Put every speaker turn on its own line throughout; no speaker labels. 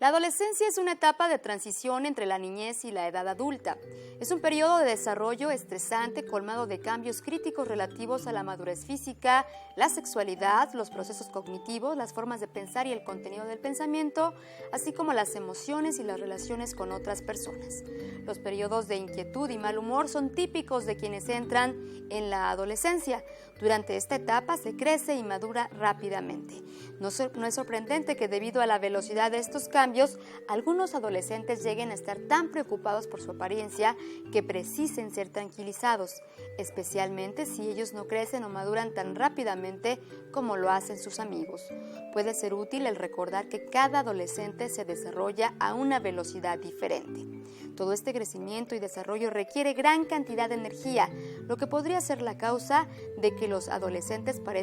La adolescencia es una etapa de transición entre la niñez y la edad adulta. Es un periodo de desarrollo estresante colmado de cambios críticos relativos a la madurez física, la sexualidad, los procesos cognitivos, las formas de pensar y el contenido del pensamiento, así como las emociones y las relaciones con otras personas. Los periodos de inquietud y mal humor son típicos de quienes entran en la adolescencia. Durante esta etapa se crece y madura rápidamente. No es sorprendente que debido a la velocidad de estos cambios, algunos adolescentes lleguen a estar tan preocupados por su apariencia que precisen ser tranquilizados, especialmente si ellos no crecen o maduran tan rápidamente como lo hacen sus amigos. Puede ser útil el recordar que cada adolescente se desarrolla a una velocidad diferente. Todo este crecimiento y desarrollo requiere gran cantidad de energía, lo que podría ser la causa de que los adolescentes parezcan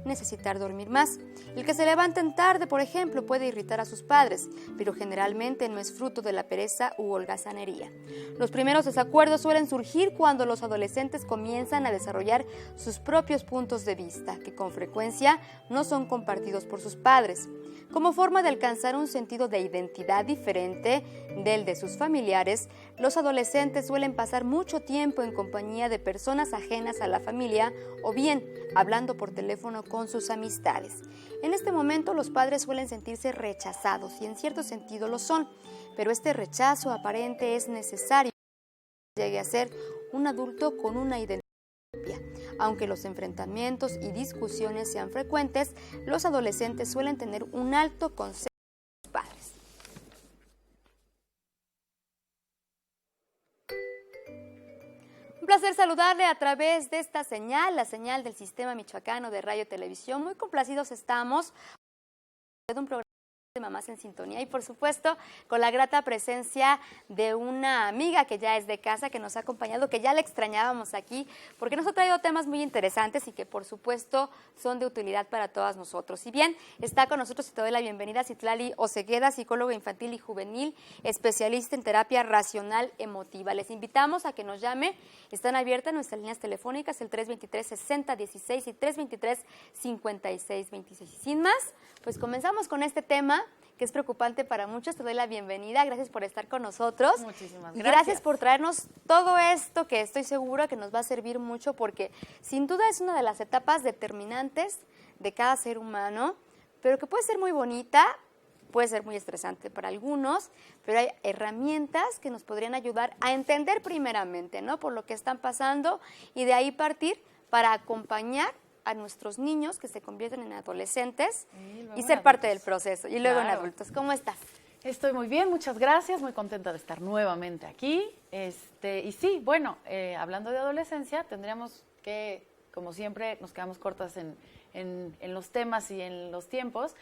necesitar dormir más. El que se levanten tarde, por ejemplo, puede irritar a sus padres, pero generalmente no es fruto de la pereza u holgazanería. Los primeros desacuerdos suelen surgir cuando los adolescentes comienzan a desarrollar sus propios puntos de vista, que con frecuencia no son compartidos por sus padres. Como forma de alcanzar un sentido de identidad diferente del de sus familiares, los adolescentes suelen pasar mucho tiempo en compañía de personas ajenas a la familia o bien hablando por teléfono con sus amistades. En este momento los padres suelen sentirse rechazados y en cierto sentido lo son, pero este rechazo aparente es necesario para que llegue a ser un adulto con una identidad propia. Aunque los enfrentamientos y discusiones sean frecuentes, los adolescentes suelen tener un alto consenso de sus padres. Un placer saludarle a través de esta señal, la señal del Sistema Michoacano de Radio y Televisión. Muy complacidos estamos de un programa de Mamás en Sintonía y por supuesto con la grata presencia de una amiga que ya es de casa, que nos ha acompañado, que ya la extrañábamos aquí, porque nos ha traído temas muy interesantes y que por supuesto son de utilidad para todas nosotros. Y bien, está con nosotros y te doy la bienvenida Citlali Osegueda, psicóloga infantil y juvenil, especialista en terapia racional emotiva. Les invitamos a que nos llame, están abiertas nuestras líneas telefónicas, el 323-6016 y 323-5626. Sin más, pues comenzamos con este tema que es preocupante para muchos. Te doy la bienvenida, gracias por estar con nosotros.
Muchísimas
gracias. Y
gracias
por traernos todo esto que estoy segura que nos va a servir mucho porque sin duda es una de las etapas determinantes de cada ser humano, pero que puede ser muy bonita, puede ser muy estresante para algunos, pero hay herramientas que nos podrían ayudar a entender primeramente, ¿no?, por lo que están pasando y de ahí partir para acompañar a nuestros niños que se convierten en adolescentes y ser parte del proceso y luego en adultos. ¿Cómo estás?
Estoy muy bien, muchas gracias, muy contenta de estar nuevamente aquí. Y sí, bueno, hablando de adolescencia, tendríamos que, como siempre, nos quedamos cortas en los temas y en los tiempos,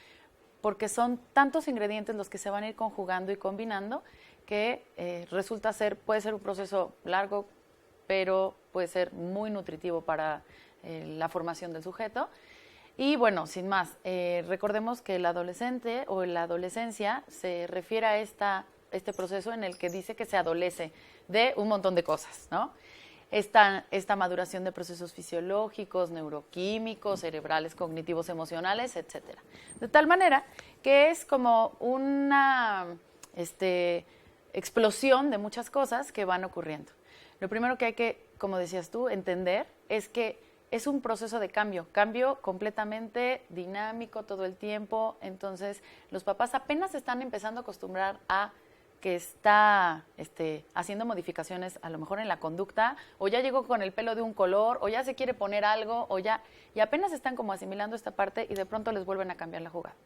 porque son tantos ingredientes los que se van a ir conjugando y combinando que resulta ser, puede ser un proceso largo, pero puede ser muy nutritivo para la formación del sujeto. Y bueno, sin más, recordemos que el adolescente o la adolescencia se refiere a este proceso en el que dice que se adolece de un montón de cosas, ¿no? Esta maduración de procesos fisiológicos, neuroquímicos, cerebrales, cognitivos, emocionales, etcétera. De tal manera que es como una explosión de muchas cosas que van ocurriendo. Lo primero que hay que, como decías tú, entender es que es un proceso de cambio completamente dinámico todo el tiempo. Entonces, los papás apenas están empezando a acostumbrar a que está haciendo modificaciones a lo mejor en la conducta, o ya llegó con el pelo de un color, o ya se quiere poner algo, y apenas están como asimilando esta parte y de pronto les vuelven a cambiar la jugada.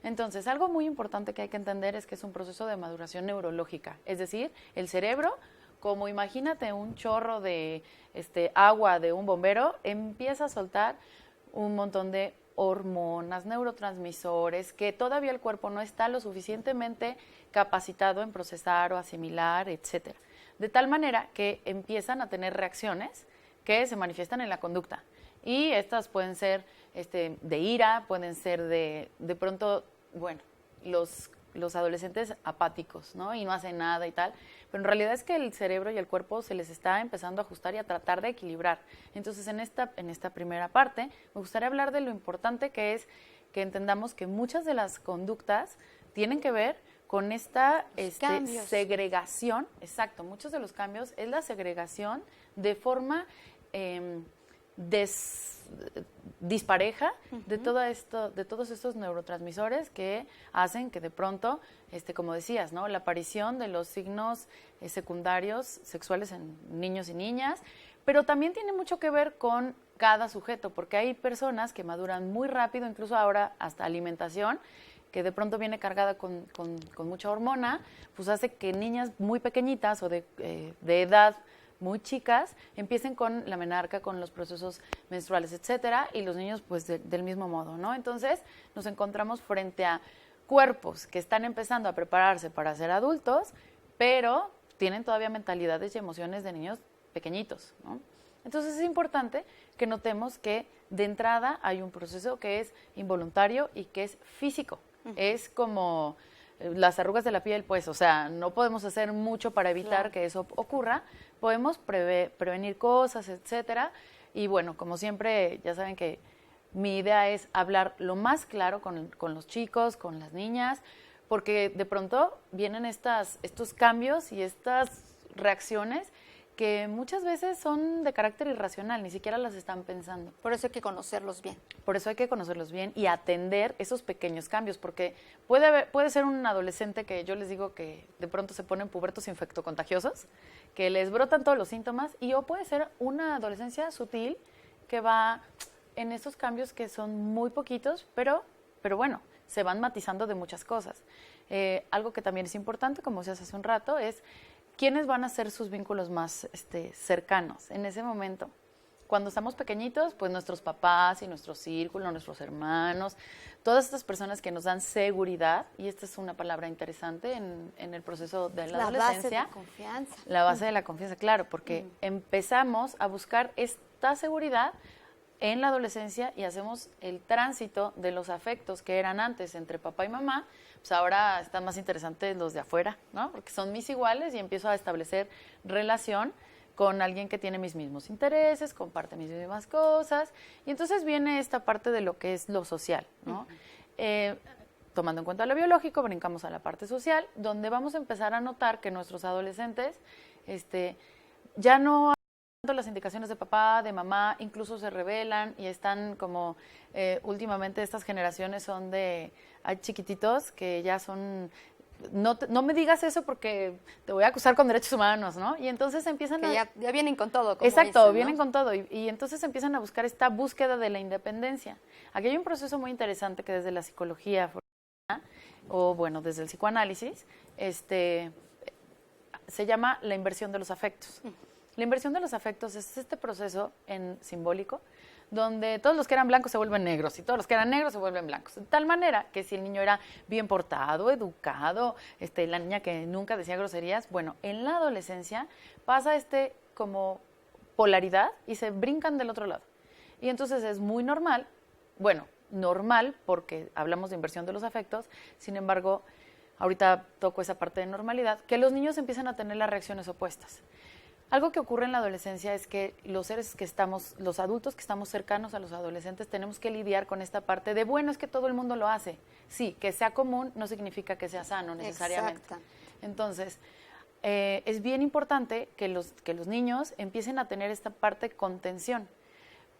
Entonces, algo muy importante que hay que entender es que es un proceso de maduración neurológica, es decir, el cerebro, como imagínate un chorro de agua de un bombero, empieza a soltar un montón de hormonas, neurotransmisores, que todavía el cuerpo no está lo suficientemente capacitado en procesar o asimilar, etcétera. De tal manera que empiezan a tener reacciones que se manifiestan en la conducta. Y estas pueden ser de ira, pueden ser de pronto, bueno, los adolescentes apáticos, ¿no? Y no hacen nada y tal. Pero en realidad es que el cerebro y el cuerpo se les está empezando a ajustar y a tratar de equilibrar. Entonces, en esta primera parte, me gustaría hablar de lo importante que es que entendamos que muchas de las conductas tienen que ver con esta
cambios.
segregación, exacto, muchos de los cambios es la segregación de forma dispareja de todo esto, de todos estos neurotransmisores que hacen que de pronto, como decías, ¿no? La aparición de los signos secundarios sexuales en niños y niñas, pero también tiene mucho que ver con cada sujeto, porque hay personas que maduran muy rápido, incluso ahora hasta alimentación, que de pronto viene cargada con mucha hormona, pues hace que niñas muy pequeñitas o de edad muy chicas empiecen con la menarca, con los procesos menstruales, etcétera, y los niños pues del mismo modo, ¿no? Entonces nos encontramos frente a cuerpos que están empezando a prepararse para ser adultos, pero tienen todavía mentalidades y emociones de niños pequeñitos, ¿no? Entonces es importante que notemos que de entrada hay un proceso que es involuntario y que es físico. Es como las arrugas de la piel, pues, o sea, no podemos hacer mucho para evitar que eso ocurra. Podemos prevenir cosas, etcétera. Y bueno, como siempre, ya saben que mi idea es hablar lo más claro con los chicos, con las niñas, porque de pronto vienen estos cambios y estas reacciones que muchas veces son de carácter irracional, ni siquiera las están pensando.
Por eso hay que conocerlos bien.
Por eso hay que conocerlos bien y atender esos pequeños cambios, porque puede ser un adolescente que yo les digo que de pronto se ponen pubertos infectocontagiosos, que les brotan todos los síntomas, o puede ser una adolescencia sutil que va en estos cambios que son muy poquitos, pero bueno, se van matizando de muchas cosas. Algo que también es importante, como decías hace un rato, es quiénes van a ser sus vínculos más cercanos en ese momento. Cuando estamos pequeñitos, pues nuestros papás y nuestro círculo, nuestros hermanos, todas estas personas que nos dan seguridad, y esta es una palabra interesante en el proceso de la adolescencia.
La base de confianza.
La base de la confianza, claro, porque empezamos a buscar esta seguridad en la adolescencia y hacemos el tránsito de los afectos que eran antes entre papá y mamá, pues ahora están más interesantes los de afuera, ¿no? Porque son mis iguales y empiezo a establecer relación con alguien que tiene mis mismos intereses, comparte mis mismas cosas, y entonces viene esta parte de lo que es lo social, ¿no? Tomando en cuenta lo biológico, brincamos a la parte social, donde vamos a empezar a notar que nuestros adolescentes ya no tanto las indicaciones de papá, de mamá, incluso se rebelan y están como últimamente estas generaciones son hay chiquititos que ya son, no me digas eso porque te voy a acusar con derechos humanos, ¿no? Y entonces empiezan
que ya vienen con todo, como
exacto,
dicen,
vienen
¿no?
con todo y entonces empiezan a buscar esta búsqueda de la independencia. Aquí hay un proceso muy interesante que desde la psicología o bueno, desde el psicoanálisis, se llama la inversión de los afectos. La inversión de los afectos es este proceso simbólico donde todos los que eran blancos se vuelven negros y todos los que eran negros se vuelven blancos. De tal manera que si el niño era bien portado, educado, la niña que nunca decía groserías, bueno, en la adolescencia pasa como polaridad y se brincan del otro lado. Y entonces es muy normal, bueno, normal porque hablamos de inversión de los afectos, sin embargo, ahorita toco esa parte de normalidad, que los niños empiezan a tener las reacciones opuestas. Algo que ocurre en la adolescencia es que los adultos que estamos cercanos a los adolescentes, tenemos que lidiar con esta parte de, bueno, es que todo el mundo lo hace. Sí, que sea común no significa que sea sano necesariamente.
Exacto.
Entonces, es bien importante que los niños empiecen a tener esta parte contención.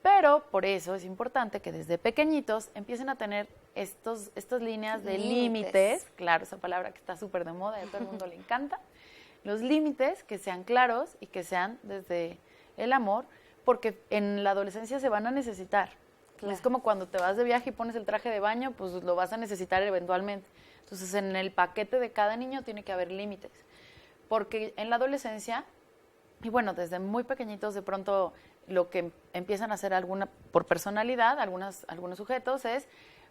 Pero por eso es importante que desde pequeñitos empiecen a tener estas líneas de límites. Claro, esa palabra que está súper de moda y a todo el mundo le encanta. Los límites que sean claros y que sean desde el amor, porque en la adolescencia se van a necesitar. Claro. Es como cuando te vas de viaje y pones el traje de baño, pues lo vas a necesitar eventualmente. Entonces, en el paquete de cada niño tiene que haber límites. Porque en la adolescencia, y bueno, desde muy pequeñitos de pronto lo que empiezan a hacer por personalidad, algunos sujetos, es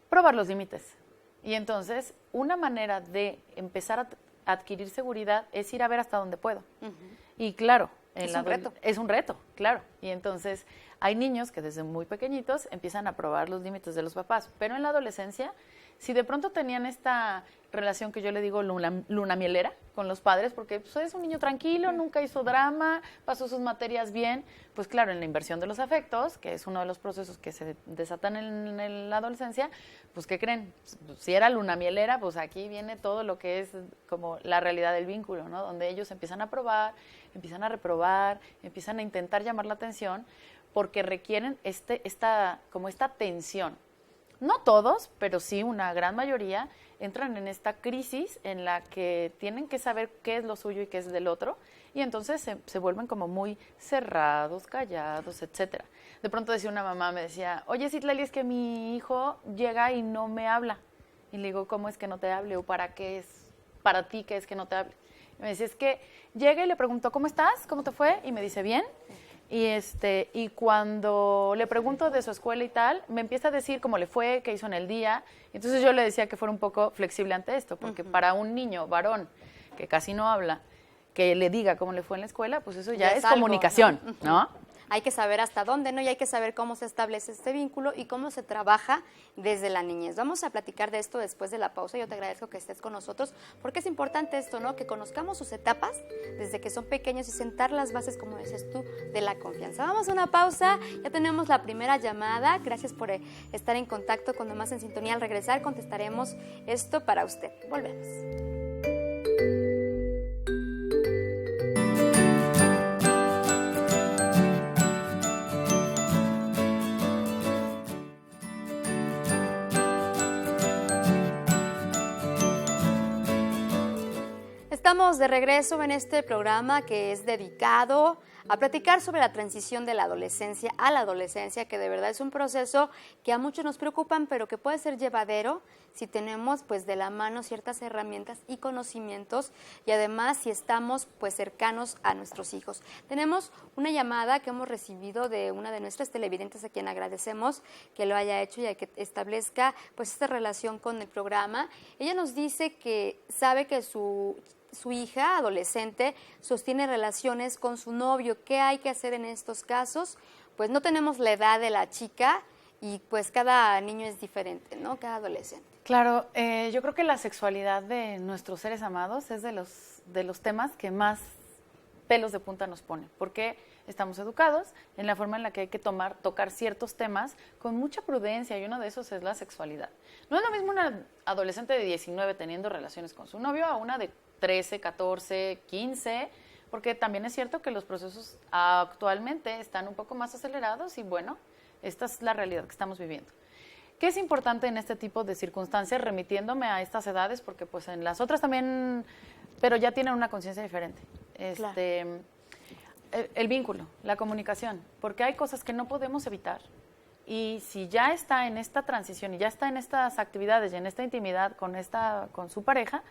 probar los límites. Y entonces, una manera de empezar a adquirir seguridad es ir a ver hasta dónde puedo. Y claro,
es un reto.
Es un reto, claro. Y entonces hay niños que desde muy pequeñitos empiezan a probar los límites de los papás, pero en la adolescencia Si de pronto tenían esta relación que yo le digo luna mielera con los padres, porque pues, es un niño tranquilo, nunca hizo drama, pasó sus materias bien, pues claro, en la inversión de los afectos, que es uno de los procesos que se desatan en la adolescencia, pues ¿qué creen? Si era luna mielera, pues aquí viene todo lo que es como la realidad del vínculo, ¿no? Donde ellos empiezan a probar, empiezan a reprobar, empiezan a intentar llamar la atención, porque requieren esta tensión. No todos, pero sí una gran mayoría entran en esta crisis en la que tienen que saber qué es lo suyo y qué es del otro, y entonces se vuelven como muy cerrados, callados, etcétera. De pronto decía una mamá, me decía, oye, Citlali, es que mi hijo llega y no me habla. Y le digo, ¿cómo es que no te hable? ¿O para qué es? ¿Para ti qué es que no te hable? Y me decía, es que llega y le pregunto, ¿cómo estás? ¿Cómo te fue? Y me dice, bien. Y cuando le pregunto de su escuela y tal, me empieza a decir cómo le fue, qué hizo en el día. Entonces yo le decía que fuera un poco flexible ante esto, porque para un niño varón que casi no habla, que le diga cómo le fue en la escuela, pues eso ya es algo, comunicación, ¿no?
Hay que saber hasta dónde, ¿no? Y hay que saber cómo se establece este vínculo y cómo se trabaja desde la niñez. Vamos a platicar de esto después de la pausa. Yo te agradezco que estés con nosotros, porque es importante esto, ¿no? Que conozcamos sus etapas desde que son pequeños y sentar las bases, como dices tú, de la confianza. Vamos a una pausa. Ya tenemos la primera llamada. Gracias por estar en contacto con Mamás en Sintonía. Al regresar contestaremos esto para usted. Volvemos. Estamos de regreso en este programa que es dedicado a platicar sobre la transición de la adolescencia a la adolescencia, que de verdad es un proceso que a muchos nos preocupan, pero que puede ser llevadero si tenemos pues de la mano ciertas herramientas y conocimientos, y además si estamos pues cercanos a nuestros hijos. Tenemos una llamada que hemos recibido de una de nuestras televidentes, a quien agradecemos que lo haya hecho y que establezca pues esta relación con el programa. Ella nos dice que sabe que su hija adolescente sostiene relaciones con su novio. ¿Qué hay que hacer en estos casos? Pues no tenemos la edad de la chica y pues cada niño es diferente, ¿no? Cada adolescente.
Claro, yo creo que la sexualidad de nuestros seres amados es de los temas que más pelos de punta nos pone, porque estamos educados en la forma en la que hay que tocar ciertos temas con mucha prudencia, y uno de esos es la sexualidad. No es lo mismo una adolescente de 19 teniendo relaciones con su novio a una de 13, 14, 15, porque también es cierto que los procesos actualmente están un poco más acelerados y bueno, esta es la realidad que estamos viviendo. ¿Qué es importante en este tipo de circunstancias? Remitiéndome a estas edades, porque pues en las otras también, pero ya tienen una conciencia diferente.
Claro.
El vínculo, la comunicación, porque hay cosas que no podemos evitar. Y si ya está en esta transición y ya está en estas actividades y en esta intimidad con su pareja,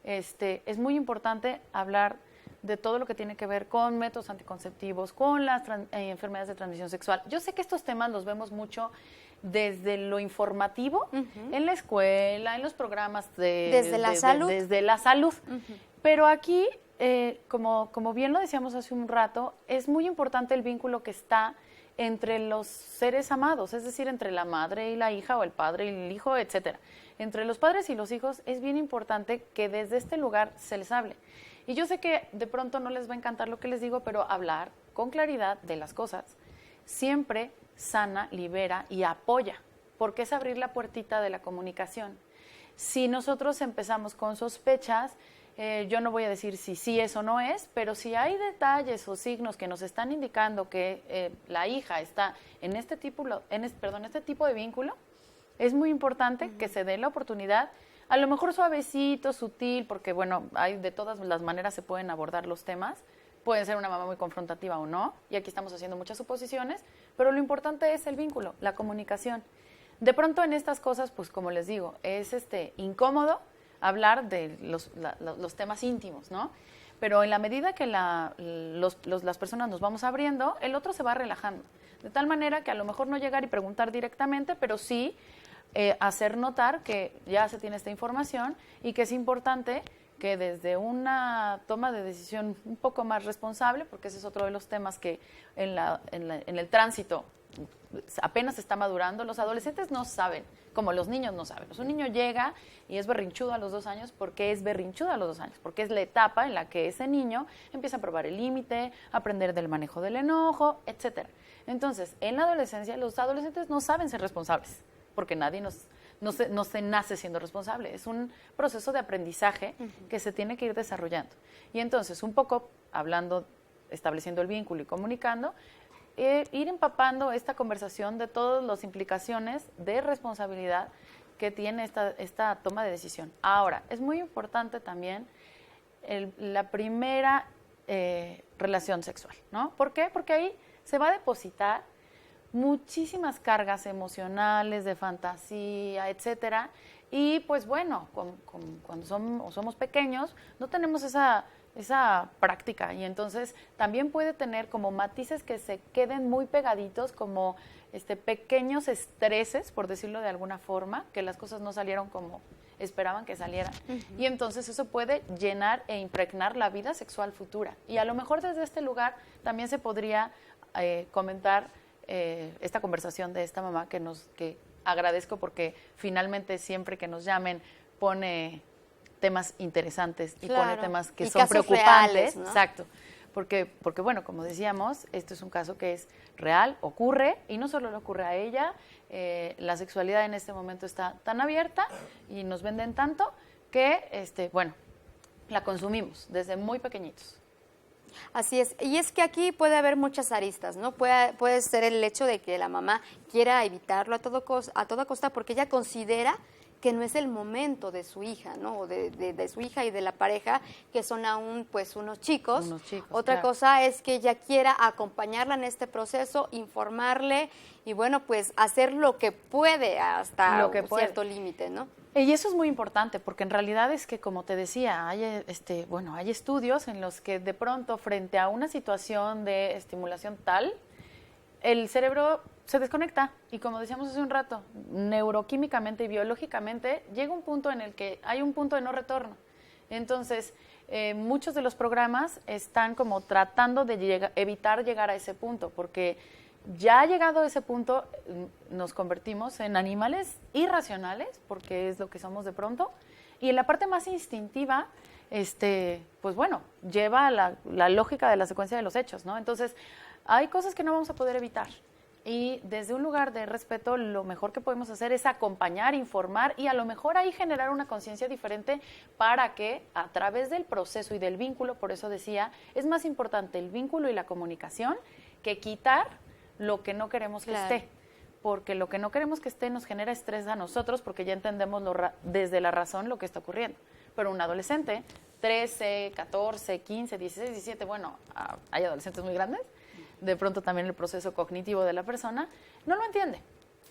es muy importante hablar de todo lo que tiene que ver con métodos anticonceptivos, con las enfermedades de transmisión sexual. Yo sé que estos temas los vemos mucho desde lo informativo, en la escuela, en los programas
desde la
salud. Pero aquí, como bien lo decíamos hace un rato, es muy importante el vínculo que está entre los seres amados, es decir, entre la madre y la hija, o el padre y el hijo, etcétera. Entre los padres y los hijos es bien importante que desde este lugar se les hable. Y yo sé que de pronto no les va a encantar lo que les digo, pero hablar con claridad de las cosas siempre sana, libera y apoya, porque es abrir la puertita de la comunicación. Si nosotros empezamos con sospechas, yo no voy a decir si sí es o no es, pero si hay detalles o signos que nos están indicando que la hija está en este tipo de vínculo, es muy importante que se dé la oportunidad, a lo mejor suavecito, sutil, porque bueno, hay de todas las maneras se pueden abordar los temas. Puede ser una mamá muy confrontativa o no, y aquí estamos haciendo muchas suposiciones, pero lo importante es el vínculo, la comunicación. De pronto en estas cosas, pues como les digo, es incómodo hablar de los temas íntimos, ¿no? Pero en la medida que las personas nos vamos abriendo, el otro se va relajando. De tal manera que a lo mejor no llegar y preguntar directamente, pero sí hacer notar que ya se tiene esta información y que es importante que desde una toma de decisión un poco más responsable, porque ese es otro de los temas que en el tránsito apenas está madurando. Los adolescentes no saben, como los niños no saben. Un niño llega y es berrinchudo a los 2 años porque es berrinchudo a los 2 años, porque es la etapa en la que ese niño empieza a probar el límite, a aprender del manejo del enojo, etcétera. Entonces, en la adolescencia, los adolescentes no saben ser responsables, porque nadie no se nace siendo responsable. Es un proceso de aprendizaje que se tiene que ir desarrollando. Y entonces, un poco hablando, estableciendo el vínculo y comunicando, ir empapando esta conversación de todas las implicaciones de responsabilidad que tiene esta toma de decisión. Ahora, es muy importante también la primera relación sexual, ¿no? ¿Por qué? Porque ahí se va a depositar muchísimas cargas emocionales, de fantasía, etcétera. Y pues bueno, cuando somos pequeños, no tenemos esa práctica, y entonces también puede tener como matices que se queden muy pegaditos, como pequeños estreses, por decirlo de alguna forma, que las cosas no salieron como esperaban que salieran. Y entonces eso puede llenar e impregnar la vida sexual futura. Y a lo mejor desde este lugar también se podría comentar esta conversación de esta mamá que agradezco, porque finalmente siempre que nos llamen pone temas interesantes y pone temas que son preocupantes,
reales, ¿no?
Exacto, porque bueno, como decíamos, esto es un caso que es real, ocurre, y no solo le ocurre a ella, la sexualidad en este momento está tan abierta y nos venden tanto que, bueno, la consumimos desde muy pequeñitos.
Así es, y es que aquí puede haber muchas aristas, ¿no? Puede ser el hecho de que la mamá quiera evitarlo a toda costa porque ella considera que no es el momento de su hija, ¿no? O de su hija y de la pareja, que son aún pues unos chicos. Otra cosa es que ella quiera acompañarla en este proceso, informarle y bueno, pues hacer lo que puede hasta un cierto límite, ¿no?
Y eso es muy importante, porque en realidad es que, como te decía, hay estudios en los que de pronto, frente a una situación de estimulación tal, el cerebro se desconecta, y como decíamos hace un rato, neuroquímicamente y biológicamente llega un punto en el que hay un punto de no retorno. Entonces, muchos de los programas están como tratando de evitar llegar a ese punto, porque ya llegado a ese punto nos convertimos en animales irracionales, porque es lo que somos de pronto, y en la parte más instintiva, pues bueno, lleva la lógica de la secuencia de los hechos, ¿no? Entonces, hay cosas que no vamos a poder evitar, y desde un lugar de respeto lo mejor que podemos hacer es acompañar, informar, y a lo mejor ahí generar una conciencia diferente para que a través del proceso y del vínculo, por eso decía, es más importante el vínculo y la comunicación que quitar lo que no queremos que esté, porque lo que no queremos que esté nos genera estrés a nosotros, porque ya entendemos desde la razón lo que está ocurriendo. Pero un adolescente, 13, 14, 15, 16, 17, bueno, hay adolescentes muy grandes, de pronto también el proceso cognitivo de la persona, no lo entiende,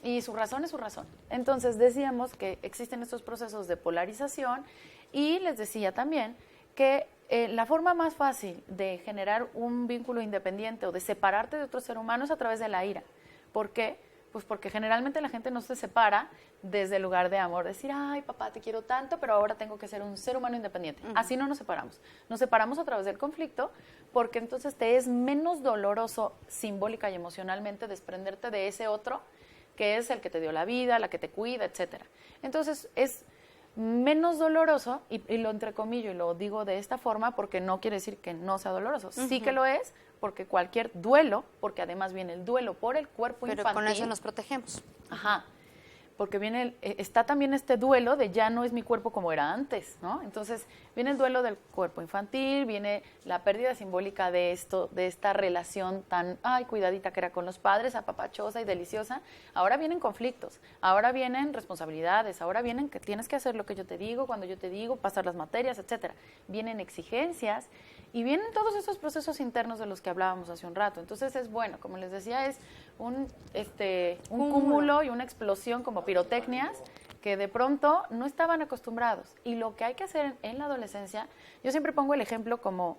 y su razón es su razón. Entonces decíamos que existen estos procesos de polarización, y les decía también que la forma más fácil de generar un vínculo independiente o de separarte de otro ser humano es a través de la ira. ¿Por qué? Pues porque generalmente la gente no se separa desde el lugar de amor, decir, ay, papá, te quiero tanto, pero ahora tengo que ser un ser humano independiente. Así no nos separamos. Nos separamos a través del conflicto, porque entonces te es menos doloroso simbólica y emocionalmente desprenderte de ese otro, que es el que te dio la vida, la que te cuida, etcétera. Entonces, es menos doloroso, y lo entrecomillo y lo digo de esta forma porque no quiere decir que no sea doloroso. Sí que lo es, porque cualquier duelo, porque además viene el duelo por el cuerpo infantil.
Pero con eso nos protegemos.
Ajá, porque está también este duelo de ya no es mi cuerpo como era antes, ¿no? Entonces viene el duelo del cuerpo infantil, viene la pérdida simbólica de esta relación tan, ay, cuidadita que era con los padres, apapachosa y deliciosa. Ahora vienen conflictos, ahora vienen responsabilidades, ahora vienen que tienes que hacer lo que yo te digo, cuando yo te digo, pasar las materias, etcétera. Vienen exigencias y vienen todos esos procesos internos de los que hablábamos hace un rato. Entonces es bueno, como les decía, es un cúmulo y una explosión como pirotecnias que de pronto no estaban acostumbrados. Y lo que hay que hacer en la adolescencia, yo siempre pongo el ejemplo como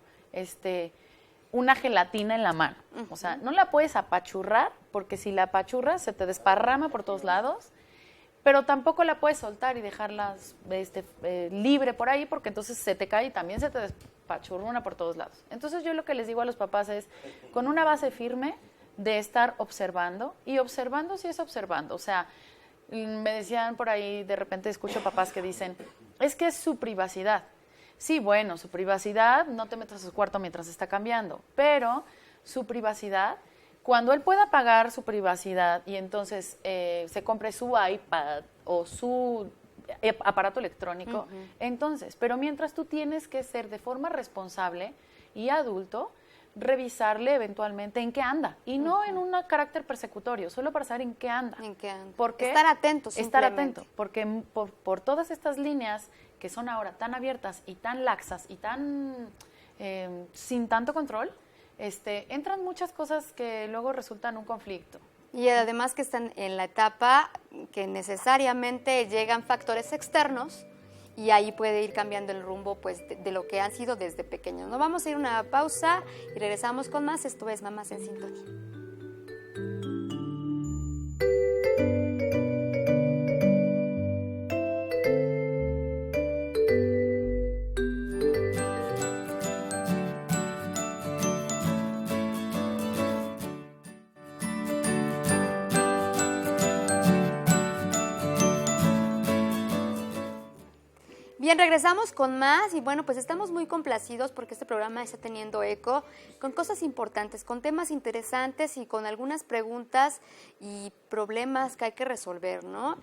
una gelatina en la mano. O sea, no la puedes apachurrar, porque si la apachurras se te desparrama por todos lados, pero tampoco la puedes soltar y dejarla libre por ahí, porque entonces se te cae y también se te despachurruna por todos lados. Entonces yo lo que les digo a los papás es, con una base firme, de estar observando, y observando sí es observando. O sea, me decían por ahí, de repente escucho papás que dicen, es que es su privacidad. Sí, bueno, su privacidad, no te metas a su cuarto mientras está cambiando, pero su privacidad, cuando él pueda pagar su privacidad y entonces se compre su iPad o su aparato electrónico, entonces, pero mientras tú tienes que ser de forma responsable y adulto, revisarle eventualmente en qué anda, y no en un carácter persecutorio, solo para saber en qué anda.
¿En qué anda?
Porque
estar atento,
estar atento, porque por todas estas líneas que son ahora tan abiertas y tan laxas y tan sin tanto control, entran muchas cosas que luego resultan un conflicto.
Y además que están en la etapa que necesariamente llegan factores externos y ahí puede ir cambiando el rumbo pues de lo que han sido desde pequeños. Nos vamos a ir a una pausa y regresamos con más. Esto es Mamás en Sintonía. Bien, regresamos con más y bueno, pues estamos muy complacidos porque este programa está teniendo eco con cosas importantes, con temas interesantes y con algunas preguntas y problemas que hay que resolver, ¿no?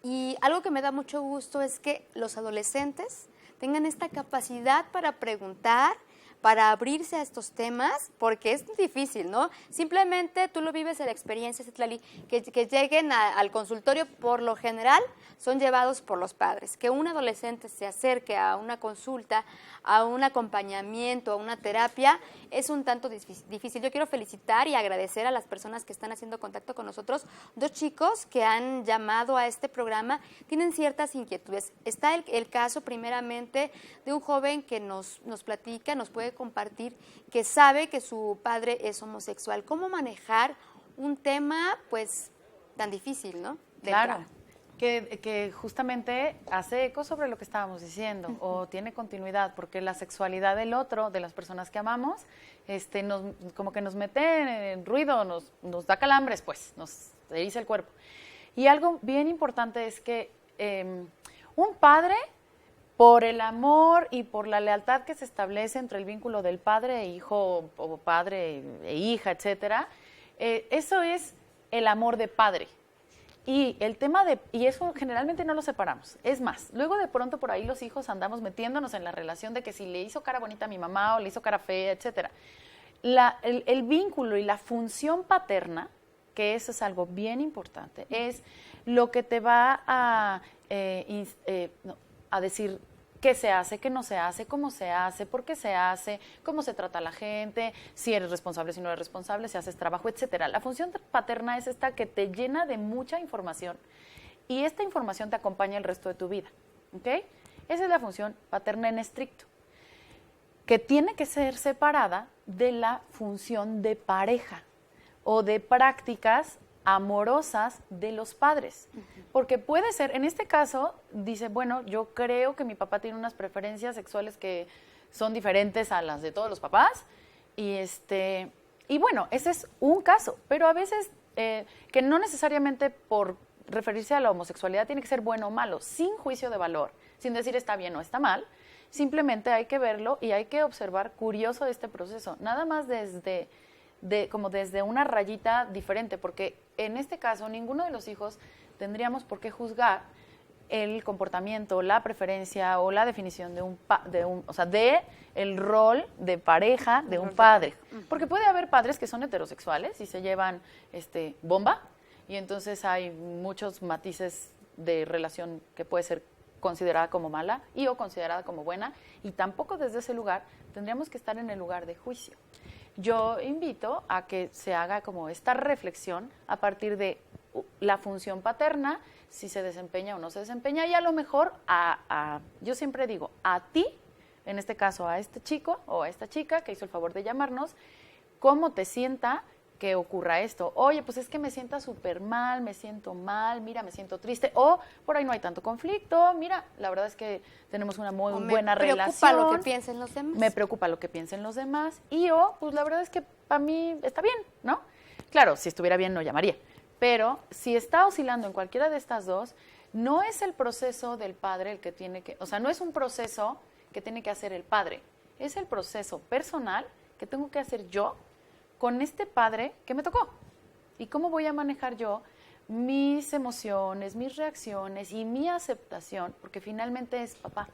Y algo que me da mucho gusto es que los adolescentes tengan esta capacidad para preguntar, para abrirse a estos temas, porque es difícil, ¿no? Simplemente tú lo vives en la experiencia, Citlali, que lleguen al consultorio, por lo general, son llevados por los padres. Que un adolescente se acerque a una consulta, a un acompañamiento, a una terapia, es un tanto difícil. Yo quiero felicitar y agradecer a las personas que están haciendo contacto con nosotros. 2 chicos que han llamado a este programa tienen ciertas inquietudes. Está el caso, primeramente, de un joven que nos platica, nos puede compartir, que sabe que su padre es homosexual. ¿Cómo manejar un tema, pues, tan difícil, ¿no?
Claro, que justamente hace eco sobre lo que estábamos diciendo, o tiene continuidad, porque la sexualidad del otro, de las personas que amamos, como que nos mete en ruido, nos da calambres, pues, nos eriza el cuerpo. Y algo bien importante es que un padre, por el amor y por la lealtad que se establece entre el vínculo del padre e hijo, o padre e hija, etcétera, eso es el amor de padre. Y el tema y eso generalmente no lo separamos. Es más, luego de pronto por ahí los hijos andamos metiéndonos en la relación de que si le hizo cara bonita a mi mamá o le hizo cara fea, etcétera. El vínculo y la función paterna, que eso es algo bien importante, es lo que te va a decir qué se hace, qué no se hace, cómo se hace, por qué se hace, cómo se trata a la gente, si eres responsable, si no eres responsable, si haces trabajo, etcétera. La función paterna es esta que te llena de mucha información y esta información te acompaña el resto de tu vida, ¿ok? Esa es la función paterna en estricto, que tiene que ser separada de la función de pareja o de prácticas amorosas de los padres. Porque puede ser, en este caso, dice, bueno, yo creo que mi papá tiene unas preferencias sexuales que son diferentes a las de todos los papás, y bueno, ese es un caso, pero a veces que no necesariamente por referirse a la homosexualidad tiene que ser bueno o malo, sin juicio de valor, sin decir está bien o está mal, simplemente hay que verlo y hay que observar curioso este proceso, nada más desde una rayita diferente, porque en este caso ninguno de los hijos tendríamos por qué juzgar el comportamiento, la preferencia o la definición de el rol de pareja de un padre. Porque puede haber padres que son heterosexuales y se llevan bomba, y entonces hay muchos matices de relación que puede ser considerada como mala o considerada como buena, y tampoco desde ese lugar tendríamos que estar en el lugar de juicio. Yo invito a que se haga como esta reflexión a partir de la función paterna, si se desempeña o no se desempeña, y a lo mejor yo siempre digo, a ti, en este caso a este chico o a esta chica que hizo el favor de llamarnos, ¿cómo te sienta que ocurra esto? Oye, pues es que me sienta súper mal, me siento mal, mira, me siento triste, o por ahí no hay tanto conflicto, mira, la verdad es que tenemos una muy buena relación.
Me preocupa lo que piensen los demás.
Me preocupa lo que piensen los demás, pues la verdad es que para mí está bien, ¿no? Claro, si estuviera bien no llamaría, pero si está oscilando en cualquiera de estas dos, no es el proceso del padre el que tiene que, o sea, no es un proceso que tiene que hacer el padre, es el proceso personal que tengo que hacer yo con este padre que me tocó. ¿Y cómo voy a manejar yo mis emociones, mis reacciones y mi aceptación? Porque finalmente es papá.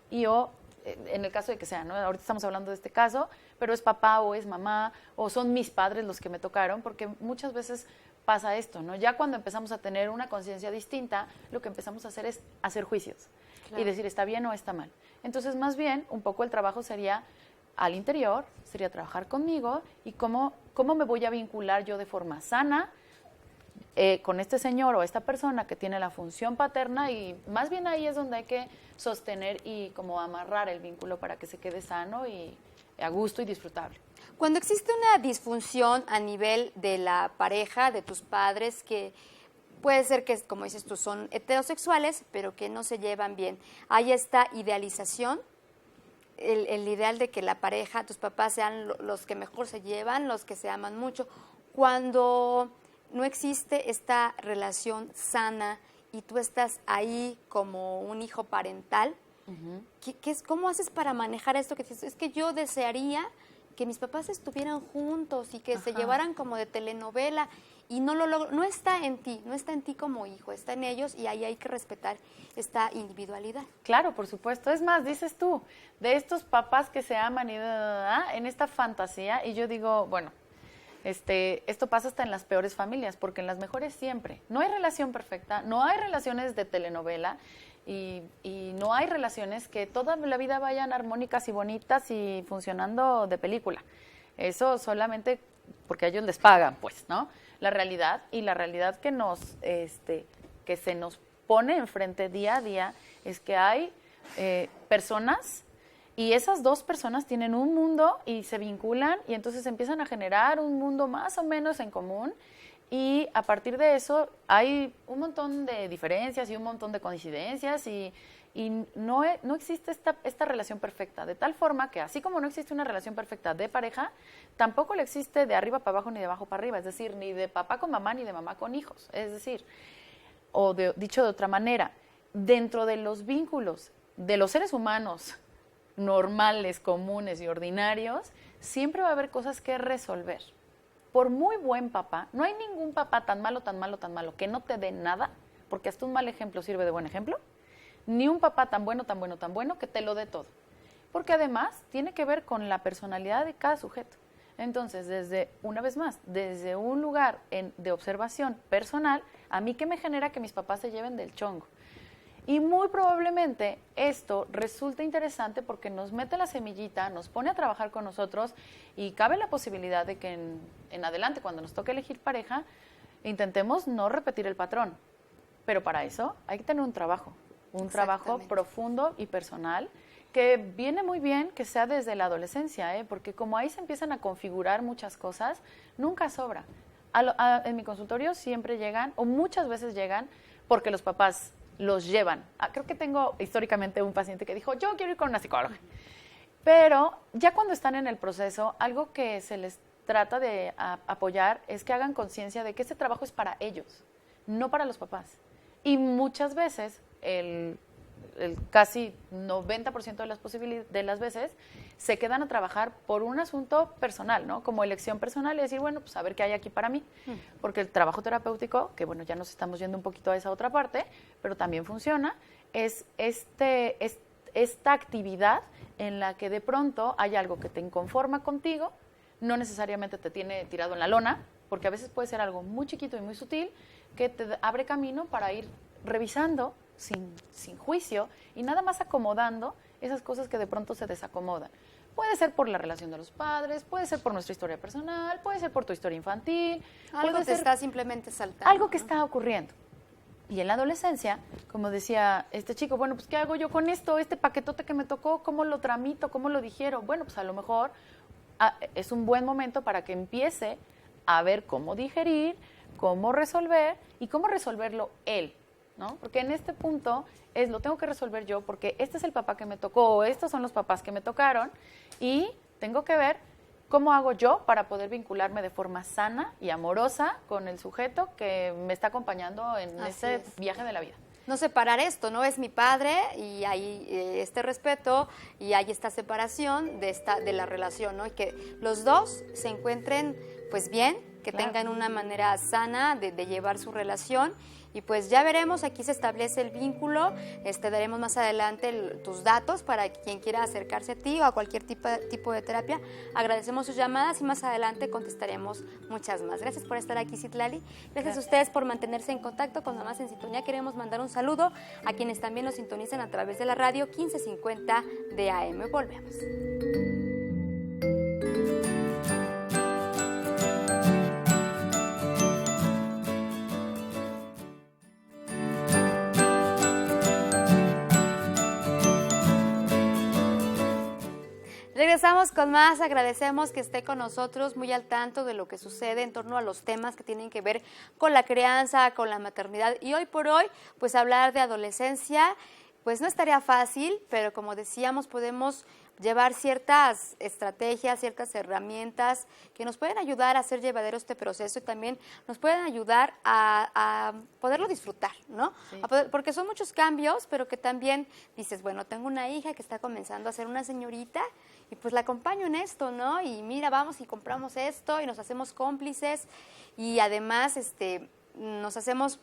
Y yo, en el caso de que sea, ¿no? Ahorita estamos hablando de este caso, pero es papá o es mamá o son mis padres los que me tocaron, porque muchas veces pasa esto, ¿no? Ya cuando empezamos a tener una conciencia distinta, lo que empezamos a hacer es hacer juicios y decir está bien o está mal. Entonces, más bien, un poco el trabajo sería al interior, sería trabajar conmigo y cómo me voy a vincular yo de forma sana con este señor o esta persona que tiene la función paterna, y más bien ahí es donde hay que sostener y como amarrar el vínculo para que se quede sano y a gusto y disfrutable.
Cuando existe una disfunción a nivel de la pareja, de tus padres, que puede ser que, como dices tú, son heterosexuales, pero que no se llevan bien, hay esta idealización, el ideal de que la pareja, tus papás sean los que mejor se llevan, los que se aman mucho. Cuando no existe esta relación sana y tú estás ahí como un hijo parental, ¿cómo haces para manejar esto? Que dices, es que yo desearía que mis papás estuvieran juntos y que se llevaran como de telenovela, y no lo logro. No está en ti, no está en ti como hijo, está en ellos, y ahí hay que respetar esta individualidad.
Claro, por supuesto. Es más, dices tú, de estos papás que se aman y en esta fantasía, y yo digo, bueno, esto pasa hasta en las peores familias, porque en las mejores siempre. No hay relación perfecta, no hay relaciones de telenovela, y no hay relaciones que toda la vida vayan armónicas y bonitas y funcionando de película. Eso solamente porque a ellos les pagan, pues, ¿no? La realidad que se nos pone enfrente día a día es que hay personas, y esas dos personas tienen un mundo y se vinculan y entonces empiezan a generar un mundo más o menos en común, y a partir de eso hay un montón de diferencias y un montón de coincidencias, y no existe esta relación perfecta, de tal forma que así como no existe una relación perfecta de pareja, tampoco le existe de arriba para abajo ni de abajo para arriba, es decir, ni de papá con mamá ni de mamá con hijos. Es decir, dicho de otra manera, dentro de los vínculos de los seres humanos normales, comunes y ordinarios, siempre va a haber cosas que resolver. Por muy buen papá, no hay ningún papá tan malo, tan malo, tan malo, que no te dé nada, porque hasta un mal ejemplo sirve de buen ejemplo, ni un papá tan bueno, tan bueno, tan bueno, que te lo dé todo. Porque además tiene que ver con la personalidad de cada sujeto. Entonces, una vez más, desde un lugar de observación personal, a mí ¿qué me genera que mis papás se lleven del chongo? Y muy probablemente esto resulta interesante porque nos mete la semillita, nos pone a trabajar con nosotros, y cabe la posibilidad de que en adelante, cuando nos toque elegir pareja, intentemos no repetir el patrón. Pero para eso hay que tener un trabajo profundo y personal, que viene muy bien que sea desde la adolescencia, porque como ahí se empiezan a configurar muchas cosas, nunca sobra. En mi consultorio siempre llegan, o muchas veces llegan, porque los papás los llevan. Creo que tengo históricamente un paciente que dijo, yo quiero ir con una psicóloga. Pero ya cuando están en el proceso, algo que se les trata de apoyar es que hagan conciencia de que este trabajo es para ellos, no para los papás. Y muchas veces, el casi 90% de las veces, se quedan a trabajar por un asunto personal, ¿no? Como elección personal, y decir, bueno, pues a ver qué hay aquí para mí. Porque el trabajo terapéutico, que bueno, ya nos estamos yendo un poquito a esa otra parte, pero también funciona, es esta actividad en la que de pronto hay algo que te inconforma contigo, no necesariamente te tiene tirado en la lona, porque a veces puede ser algo muy chiquito y muy sutil, que te abre camino para ir revisando sin juicio y nada más acomodando esas cosas que de pronto se desacomodan. Puede ser por la relación de los padres, puede ser por nuestra historia personal, puede ser por tu historia infantil.
Algo te está simplemente saltando.
Algo que está ocurriendo. Y en la adolescencia, como decía este chico, bueno, pues ¿qué hago yo con esto? Este paquetote que me tocó, ¿cómo lo tramito? ¿Cómo lo digiero? Bueno, pues a lo mejor es un buen momento para que empiece a ver cómo digerir, cómo resolver y cómo resolverlo él, ¿no? Porque en este punto lo tengo que resolver yo, porque este es el papá que me tocó, o estos son los papás que me tocaron, y tengo que ver ¿cómo hago yo para poder vincularme de forma sana y amorosa con el sujeto que me está acompañando en ese viaje de la vida?
No separar esto, ¿no? Es mi padre y hay este respeto y hay esta separación de la relación, ¿no? Y que los dos se encuentren pues bien, que tengan una manera sana de llevar su relación. Y pues ya veremos, aquí se establece el vínculo, daremos más adelante tus datos para quien quiera acercarse a ti o a cualquier tipo de terapia. Agradecemos sus llamadas y más adelante contestaremos muchas más. Gracias por estar aquí, Citlali. Gracias a ustedes por mantenerse en contacto con Mamás en Sintonía. Queremos mandar un saludo a quienes también nos sintonizan a través de la radio 1550 de AM. Volvemos. Regresamos con más, agradecemos que esté con nosotros muy al tanto de lo que sucede en torno a los temas que tienen que ver con la crianza, con la maternidad y hoy por hoy, pues hablar de adolescencia, pues no estaría fácil, pero como decíamos, podemos llevar ciertas estrategias, ciertas herramientas que nos pueden ayudar a hacer llevadero este proceso y también nos pueden ayudar a poderlo disfrutar, ¿no? Sí. Porque son muchos cambios, pero que también dices, bueno, tengo una hija que está comenzando a ser una señorita y pues la acompaño en esto, ¿no? Y mira, vamos y compramos esto y nos hacemos cómplices y además nos hacemos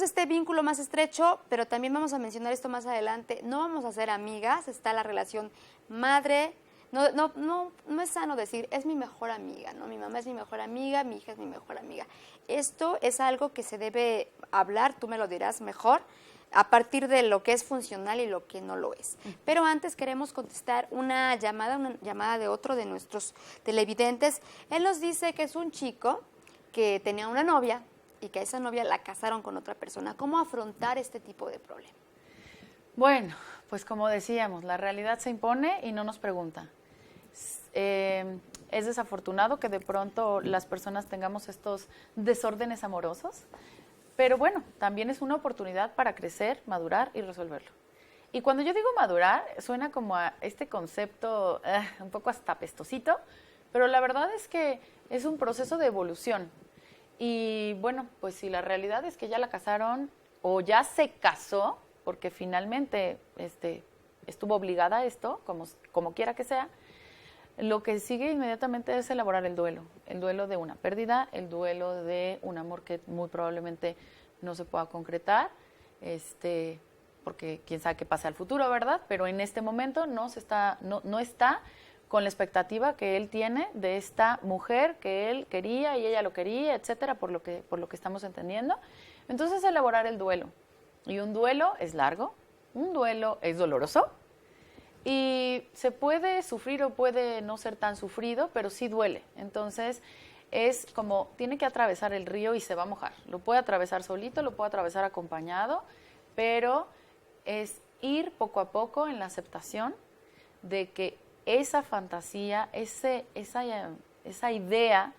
este vínculo más estrecho, pero también vamos a mencionar esto más adelante, no vamos a ser amigas, está la relación madre, no es sano decir, es mi mejor amiga, ¿no? Mi mamá es mi mejor amiga, mi hija es mi mejor amiga. Esto es algo que se debe hablar, tú me lo dirás mejor, a partir de lo que es funcional y lo que no lo es. Pero antes queremos contestar una llamada de otro de nuestros televidentes. Él nos dice que es un chico que tenía una novia, y que a esa novia la casaron con otra persona. ¿Cómo afrontar este tipo de problema?
Bueno, pues como decíamos, la realidad se impone y no nos pregunta. Es desafortunado que de pronto las personas tengamos estos desórdenes amorosos, pero bueno, también es una oportunidad para crecer, madurar y resolverlo. Y cuando yo digo madurar, suena como a este concepto un poco hasta apestosito, pero la verdad es que es un proceso de evolución. Y bueno, pues si la realidad es que ya la casaron o ya se casó, porque finalmente estuvo obligada a esto, como quiera que sea, lo que sigue inmediatamente es elaborar el duelo de una pérdida, el duelo de un amor que muy probablemente no se pueda concretar, porque quién sabe qué pasa al futuro, ¿verdad? Pero en este momento no está con la expectativa que él tiene de esta mujer que él quería y ella lo quería, etcétera, por lo que estamos entendiendo. Entonces, elaborar el duelo. Y un duelo es largo, un duelo es doloroso y se puede sufrir o puede no ser tan sufrido, pero sí duele. Entonces, es como tiene que atravesar el río y se va a mojar. Lo puede atravesar solito, lo puede atravesar acompañado, pero es ir poco a poco en la aceptación de que esa fantasía, esa idea,